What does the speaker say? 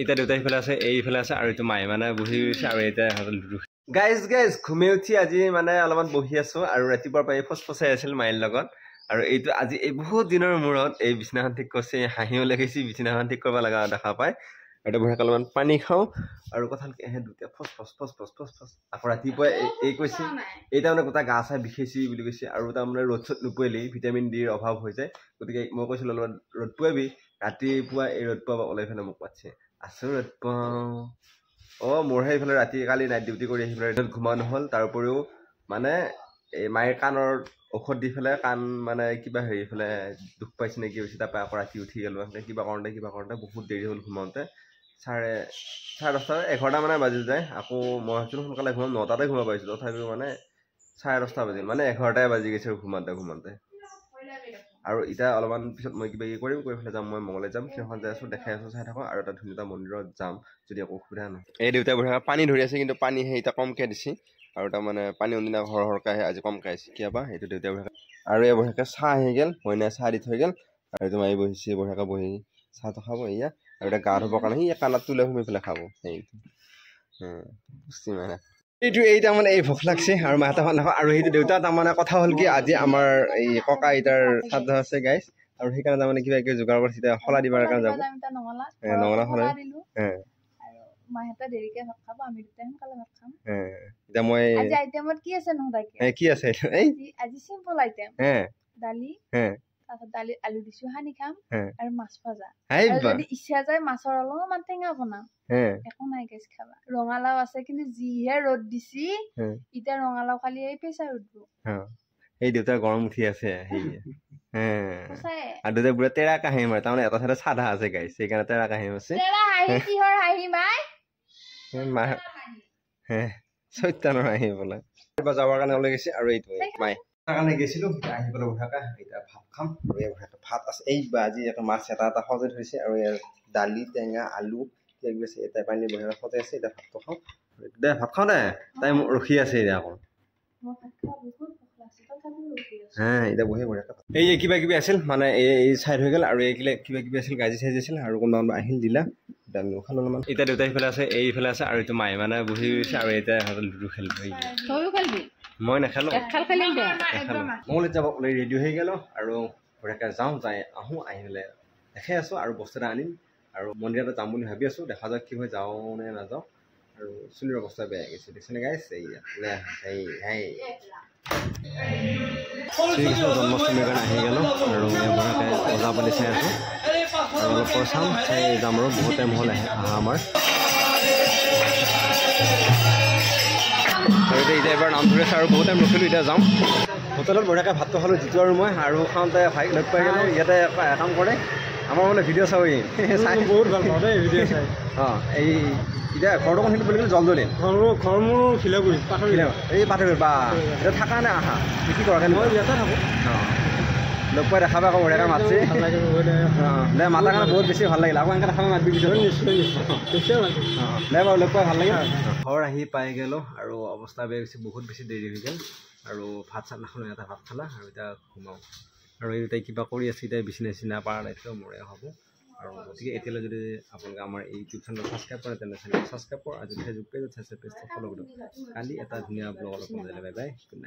এটা দেউতা ইফালে আছে এইফালে আছে আৰু এইটো মায়ে মানে বহি গৈছে আৰু এটা লুডু গাইজ ঘুমে উঠি আজি মানে অলপমান বহি আছো আৰু ৰাতিপুৱাৰ পৰা ফচফচাই আছিল মাইৰ লগত আৰু এইটো আজি এই বহুত দিনৰ মূৰত এই বিছনাখন ঠিক কৰিছে হাঁহিও লাগিছে বিছনাখন ঠিক কৰিব লগা দেখা পায় এটা বঢ়িয়াকৈ অলপমান পানী খাওঁ আৰু কথাল দুটা phos phos phos phos phos phos আকৌ ৰাতিপুৱা এই কৈছে এই তাৰমানে গোটা গা চা বিষাইছে বুলি কৈছে আৰু তাৰমানে ৰ'দ চ'দ নোপোৱালেই ভিটামিন ডিৰ অভাৱ হৈ যায় গতিকে মই কৈছিলোঁ অলপমান ৰ'দ পোৱাবি ৰাতিপুৱা এই ৰ'দ পোৱা ওলাই পেলাই মোক মাতিছে আছো ৰ'দ পাওঁ মোৰহে এইফালে ৰাতি কালি নাইট ডিউটি কৰি আহি পেলাই ঘুমা নহ'ল তাৰ উপৰিও মানে এই মায়েৰ কাণৰ ঔষধ দি পেলাই কাণ মানে কিবা হেৰি এইফালে দুখ পাইছে নেকি হৈছে তাৰপৰা আকৌ ৰাতি উঠি গ'লোঁ কিবা কৰোঁতে বহুত দেৰি হ'ল ঘুমাওঁতে 10:30 11টা মানে বাজি যায় আকৌ মই ভাবিছিলোঁ সোনকালে ঘুমাম 9টাতে ঘুমাব পাৰিছিলোঁ তথাপিও মানে 10:30 বাজিল মানে 11টাই বাজি গৈছে ঘুমাওঁতে আৰু এতিয়া অলপমান পিছত মই কিবা কৰিম কৰি পেলাই যাম মই মঙলে যাম সেইখন যাই আছোঁ দেখাই আছোঁ চাই থাকোঁ আৰু এটা ধুনীয়া মন্দিৰত যাম যদি একো অসুবিধা নহয় এই দেউতাই বঢ়িয়াকৈ পানী ধৰি আছে কিন্তু পানী সেই এতিয়া কমকৈ দিছে আৰু তাৰমানে পানী অন্যদিনা সৰহকৈ আহে আজি কমকৈ আহিছে কিয়বা এইটো দেউতাই বঢ়িয়াকৈ আৰু এই বঢ়িয়াকৈ চাহ আহি গ'ল মইনাই চাহ দি থৈ গ'ল আৰু এইটো মাৰি বহিছে বঢ়িয়াকৈ বহি চাহটো খাব এয়া আৰু এটা গা ধুবৰ কাৰণে সি কাণত তুলে সোমাই পেলাই খাব সেইটো মানে এইটো এই তাৰমানে এই ভোক লাগছে আৰু মাহঁতে নাখাওঁ আৰু সেইটো দেউতা তাৰমানে কথা হ'ল কি আজি আমাৰ এই ককা আইতাৰ শ্ৰাদ্ধ আছে গাইজ আৰু সেইকাৰণে তাৰমানে কিবা কিবি যোগাৰ কৰিছে এতিয়া শলা দিবৰ কাৰণে যাব নঙলা শলা এতিয়া মই কি আছে আজি চিম্পল আইটেম দালি তাৰপিছত দালিত আলু দিছো সানি খাম আৰু মাছ ভজা যদি ইচ্ছা যায় মাছৰ অলপমান টেঙা বনাম একো নাই গেছ খাবা ৰঙালাও আছে কিন্তু যিহে ৰ'দ দিছি এতিয়া ৰঙালাও খালি এই প্ৰেছাৰ উঠব এই দেউতাৰ গৰম উঠি আছে আৰু দেউতাই বুঢ়া তেৰা কাহি মাৰে তাৰমানে এটা চাইডে চাধা আছে গাইছ সেইকাৰণে তেৰা কাহি মাৰছে চৈতানৰ হাঁহি বোলে যাবৰ কাৰণে ওলাই গৈছে আৰু এইটো মায়ে কাৰণে গৈছিলোঁ আহি পেলাই বঢ়াকে এতিয়া ভাত খাম আৰু এই বঢ়াকে ভাত আছে এই আজি মাছ এটা সজাই থৈছে আৰু ইয়াৰ দালি টেঙা আলু কিবা কিবি আছে এটা পানী বঢ়াকে সজাই আছে এতিয়া ভাতটো খাওঁ দে ভাত খাওঁ দে তাই মোক ৰখি আছে এতিয়া আকৌ এতিয়া বহি বঢ়িয়াকে এই কিবা কিবি আছিল মানে এই চাইড হৈ গ'ল আৰু এই কিবা কিবি আছিল গাজি চাইজ আছিল আৰু কোনোবা আহিল দিলা খালো অলপমান এতিয়া দেউতা ইফালে আছে এইফালে আছে আৰু এইটো মায়ে মানে বহি গৈছে আৰু এতিয়া লুডু খেলিব মই নেখেলো মঙলত যাব ৰেডি হৈ গ'লো আৰু বঢ়িয়াকৈ যাওঁ আহোঁ আহি পেলাই দেখাই আছোঁ আৰু বস্তু এটা আনিম আৰু মন্দিৰত যাম বুলি ভাবি আছোঁ দেখা যাওক কি হয় যাওঁ নে নাযাওঁ আৰু চুলিৰ অৱস্থা বেয়া গৈছে দেখিছেনে গাইছ জন্মাষ্টমীৰ কাৰণে আহি গ'লোঁ আৰু বঢ়িয়াকৈ ওজা পালি চাই আছোঁ আৰু অলপ চাম চাই যাম আৰু বহুত টাইম হ'ল আহা আমাৰ আৰু এতিয়া এবাৰ নাম ধৰি আছে আৰু বহুত টাইম ৰখিলোঁ এতিয়া যাওঁ হোটেলত বঢ়িয়াকৈ ভাতটো খালোঁ যিটো আৰু মই আৰু খাওঁতে ভাইক লগ পাই গ'লোঁ ইয়াতে কাম কৰে আমাৰ মানে ভিডিঅ' চাওঁ চাই বহুত ভাল পাওঁ দেই ভিডিঅ' চাই এই এতিয়া ঘৰটো কোনখিনি বুলি ক'লে জলজলি ঘৰ মোৰ শিলাগুৰি এই পাথৰগুৰি বা এতিয়া থাকা নে আহা কি কৰা মই ইয়াতে থাকোঁ লগ পাই দেখা পাই আকৌ বঢ়িয়াকৈ মাতছে দে মাতাৰ কাৰণে বহুত বেছি ভাল লাগিল আকৌ এনেকৈ দেখা পাই মাতবি নিশ্চয় দে বাৰু লগ পাই ভাল লাগিল ঘৰ আহি পাই গ'লোঁ আৰু অৱস্থা বেয়া হৈছে বহুত বেছি দেৰি হৈ গ'ল আৰু ভাত চাত নাখালোঁ এটা ভাত খালা আৰু এতিয়া ঘুমাওঁ আৰু এই দুটাই কিবা কৰি আছে এতিয়া বিচনা পাৰা দায়িত্ব মোৰে হ'ব আৰু গতিকে এতিয়ালৈ যদি আপোনালোকে আমাৰ এই ইউটিউব চেনেল ছাবস্ক্ৰাইব কৰে তেনে চেনেল ছাবস্ক্ৰাইব কৰক আৰু যদি ফেচবুক পেজত চাইছে পেজটো ফ'ল' কৰক কালি এটা ধুনীয়া ব্লগ অলপ বাই বাই গুড নাইট